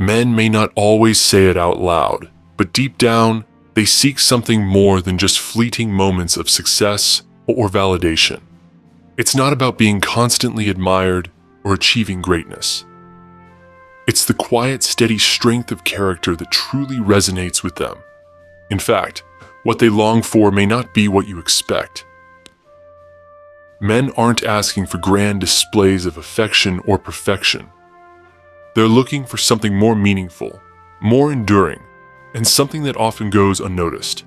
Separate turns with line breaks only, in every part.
Men may not always say it out loud, but deep down, they seek something more than just fleeting moments of success or validation. It's not about being constantly admired or achieving greatness. It's the quiet, steady strength of character that truly resonates with them. In fact, what they long for may not be what you expect. Men aren't asking for grand displays of affection or perfection. They're looking for something more meaningful, more enduring, and something that often goes unnoticed.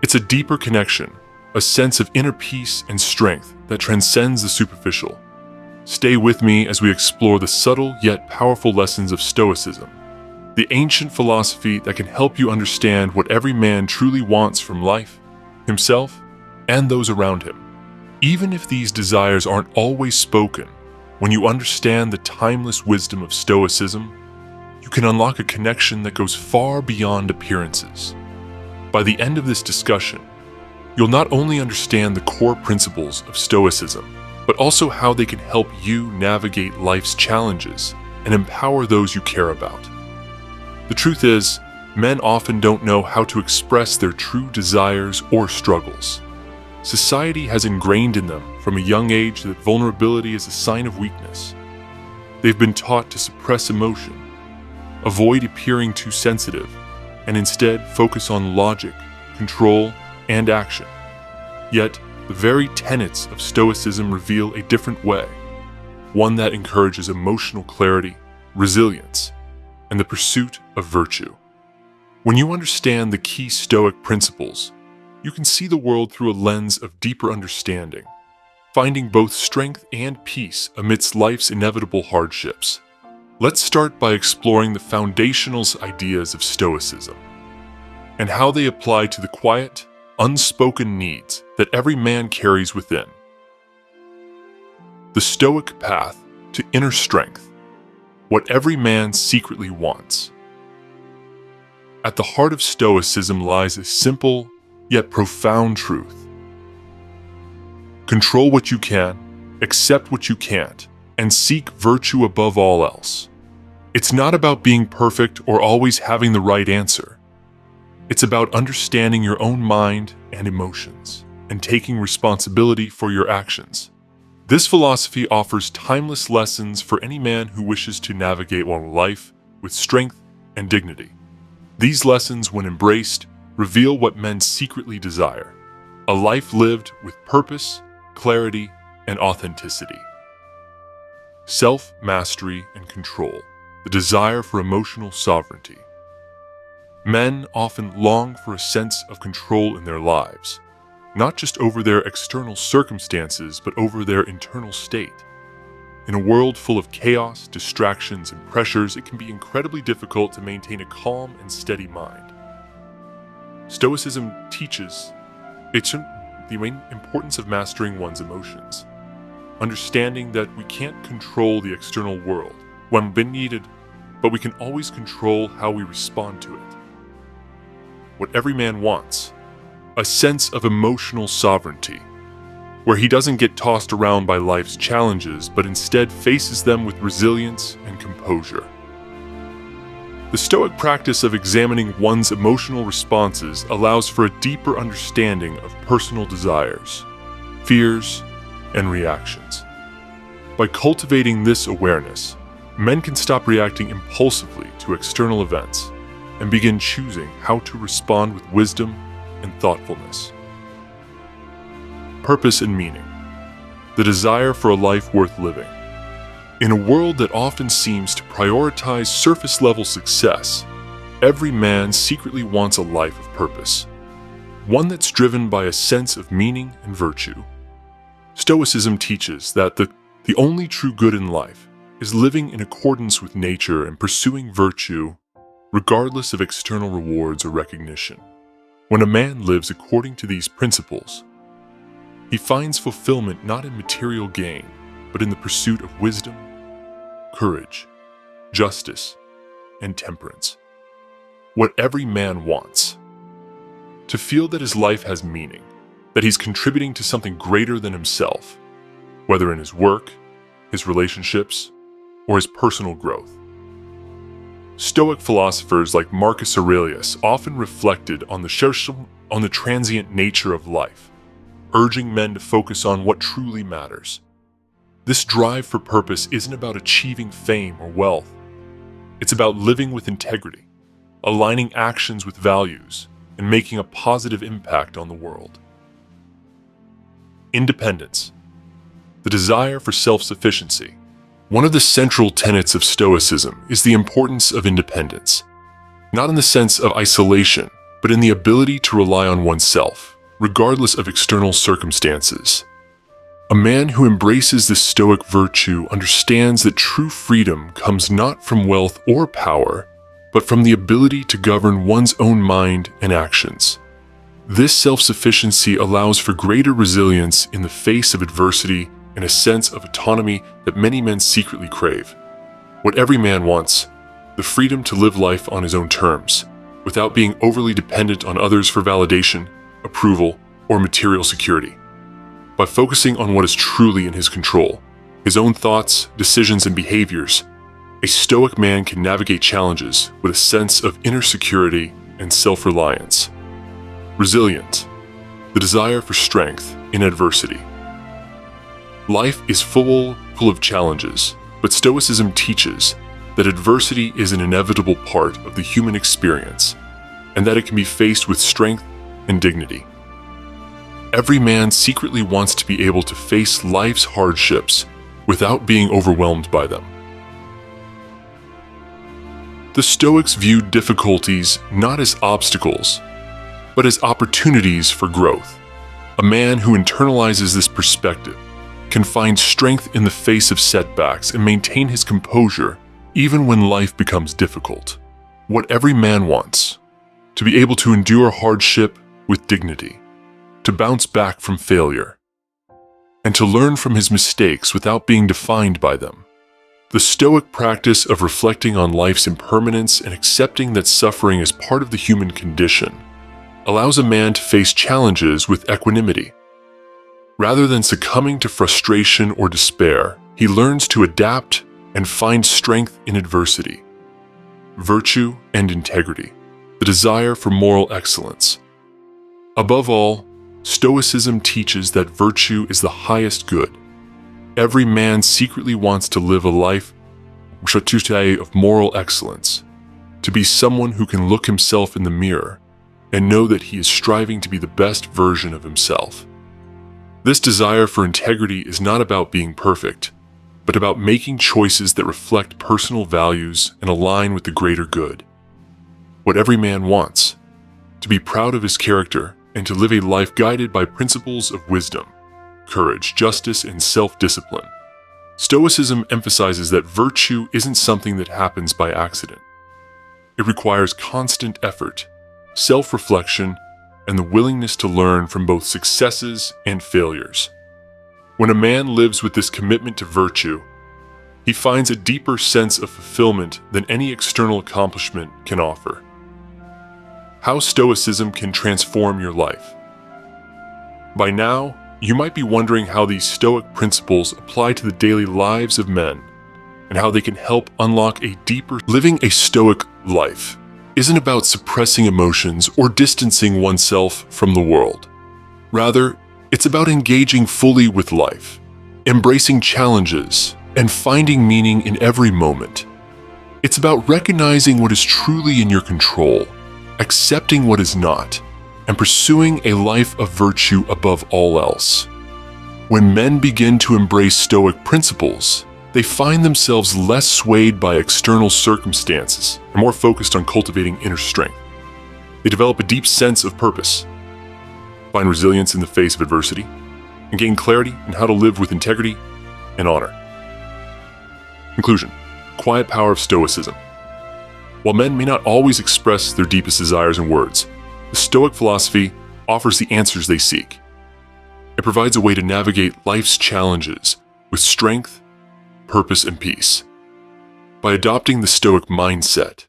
It's a deeper connection, a sense of inner peace and strength that transcends the superficial. Stay with me as we explore the subtle yet powerful lessons of Stoicism, the ancient philosophy that can help you understand what every man truly wants from life, himself, and those around him. Even if these desires aren't always spoken, when you understand the timeless wisdom of Stoicism, you can unlock a connection that goes far beyond appearances. By the end of this discussion, you'll not only understand the core principles of Stoicism, but also how they can help you navigate life's challenges and empower those you care about. The truth is, men often don't know how to express their true desires or struggles. Society has ingrained in them from a young age that vulnerability is a sign of weakness. They've been taught to suppress emotion, avoid appearing too sensitive, and instead focus on logic, control, and action. Yet, the very tenets of Stoicism reveal a different way, one that encourages emotional clarity, resilience, and the pursuit of virtue. When you understand the key Stoic principles, you can see the world through a lens of deeper understanding, finding both strength and peace amidst life's inevitable hardships. Let's start by exploring the foundational ideas of Stoicism and how they apply to the quiet, unspoken needs that every man carries within. The Stoic path to inner strength, what every man secretly wants. At the heart of Stoicism lies a simple yet profound truth. Control what you can, accept what you can't, and seek virtue above all else. It's not about being perfect or always having the right answer. It's about understanding your own mind and emotions and taking responsibility for your actions. This philosophy offers timeless lessons for any man who wishes to navigate life with strength and dignity. These lessons, when embraced, reveal what men secretly desire: a life lived with purpose, clarity, and authenticity. Self-mastery and control, the desire for emotional sovereignty. Men often long for a sense of control in their lives, not just over their external circumstances, but over their internal state. In a world full of chaos, distractions, and pressures, it can be incredibly difficult to maintain a calm and steady mind. Stoicism teaches the main importance of mastering one's emotions, understanding that we can't control the external world when needed, but we can always control how we respond to it. What every man wants, a sense of emotional sovereignty, where he doesn't get tossed around by life's challenges, but instead faces them with resilience and composure. The Stoic practice of examining one's emotional responses allows for a deeper understanding of personal desires, fears, and reactions. By cultivating this awareness, men can stop reacting impulsively to external events and begin choosing how to respond with wisdom and thoughtfulness. Purpose and meaning, the desire for a life worth living. In a world that often seems to prioritize surface-level success, every man secretly wants a life of purpose, one that's driven by a sense of meaning and virtue. Stoicism teaches that the only true good in life is living in accordance with nature and pursuing virtue regardless of external rewards or recognition. When a man lives according to these principles, he finds fulfillment not in material gain, but in the pursuit of wisdom, courage, justice, and temperance. What every man wants: to feel that his life has meaning, that he's contributing to something greater than himself, whether in his work, his relationships, or his personal growth. Stoic philosophers like Marcus Aurelius often reflected on the transient nature of life, urging men to focus on what truly matters. This drive for purpose isn't about achieving fame or wealth. It's about living with integrity, aligning actions with values, and making a positive impact on the world. Independence, the desire for self-sufficiency. One of the central tenets of Stoicism is the importance of independence, not in the sense of isolation, but in the ability to rely on oneself, regardless of external circumstances. A man who embraces this Stoic virtue understands that true freedom comes not from wealth or power, but from the ability to govern one's own mind and actions. This self-sufficiency allows for greater resilience in the face of adversity and a sense of autonomy that many men secretly crave. What every man wants, the freedom to live life on his own terms, without being overly dependent on others for validation, approval, or material security. By focusing on what is truly in his control, his own thoughts, decisions, and behaviors, a Stoic man can navigate challenges with a sense of inner security and self-reliance. Resilience, the desire for strength in adversity. Life is full of challenges, but Stoicism teaches that adversity is an inevitable part of the human experience, and that it can be faced with strength and dignity. Every man secretly wants to be able to face life's hardships without being overwhelmed by them. The Stoics viewed difficulties not as obstacles, but as opportunities for growth. A man who internalizes this perspective can find strength in the face of setbacks and maintain his composure even when life becomes difficult. What every man wants, to be able to endure hardship with dignity, to bounce back from failure, and to learn from his mistakes without being defined by them. The Stoic practice of reflecting on life's impermanence and accepting that suffering is part of the human condition allows a man to face challenges with equanimity. Rather than succumbing to frustration or despair, he learns to adapt and find strength in adversity. Virtue and integrity, the desire for moral excellence. Above all, Stoicism teaches that virtue is the highest good. Every man secretly wants to live a life of moral excellence, to be someone who can look himself in the mirror and know that he is striving to be the best version of himself. This desire for integrity is not about being perfect, but about making choices that reflect personal values and align with the greater good. What every man wants, to be proud of his character and to live a life guided by principles of wisdom, courage, justice, and self-discipline. Stoicism emphasizes that virtue isn't something that happens by accident. It requires constant effort, self-reflection, and the willingness to learn from both successes and failures. When a man lives with this commitment to virtue, he finds a deeper sense of fulfillment than any external accomplishment can offer. How Stoicism can transform your life. By now, you might be wondering how these Stoic principles apply to the daily lives of men and how they can help unlock a deeper. Living a Stoic life isn't about suppressing emotions or distancing oneself from the world. Rather, it's about engaging fully with life, embracing challenges, and finding meaning in every moment. It's about recognizing what is truly in your control, accepting what is not, and pursuing a life of virtue above all else. When men begin to embrace Stoic principles, they find themselves less swayed by external circumstances and more focused on cultivating inner strength. They develop a deep sense of purpose, find resilience in the face of adversity, and gain clarity in how to live with integrity and honor. Conclusion: quiet power of Stoicism. While men may not always express their deepest desires in words, the Stoic philosophy offers the answers they seek. It provides a way to navigate life's challenges with strength, purpose, and peace. By adopting the Stoic mindset,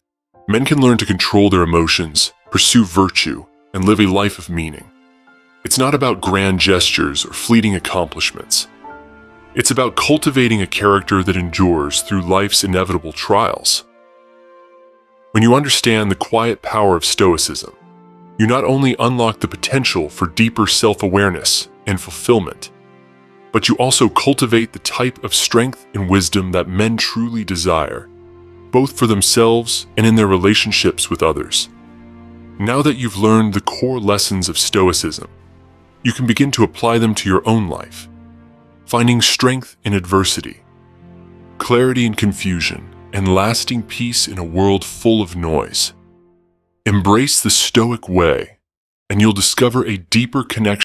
men can learn to control their emotions, pursue virtue, and live a life of meaning. It's not about grand gestures or fleeting accomplishments. It's about cultivating a character that endures through life's inevitable trials. When you understand the quiet power of Stoicism, you not only unlock the potential for deeper self-awareness and fulfillment, but you also cultivate the type of strength and wisdom that men truly desire, both for themselves and in their relationships with others. Now that you've learned the core lessons of Stoicism, you can begin to apply them to your own life, finding strength in adversity, clarity in confusion, and lasting peace in a world full of noise. Embrace the Stoic way, and you'll discover a deeper connection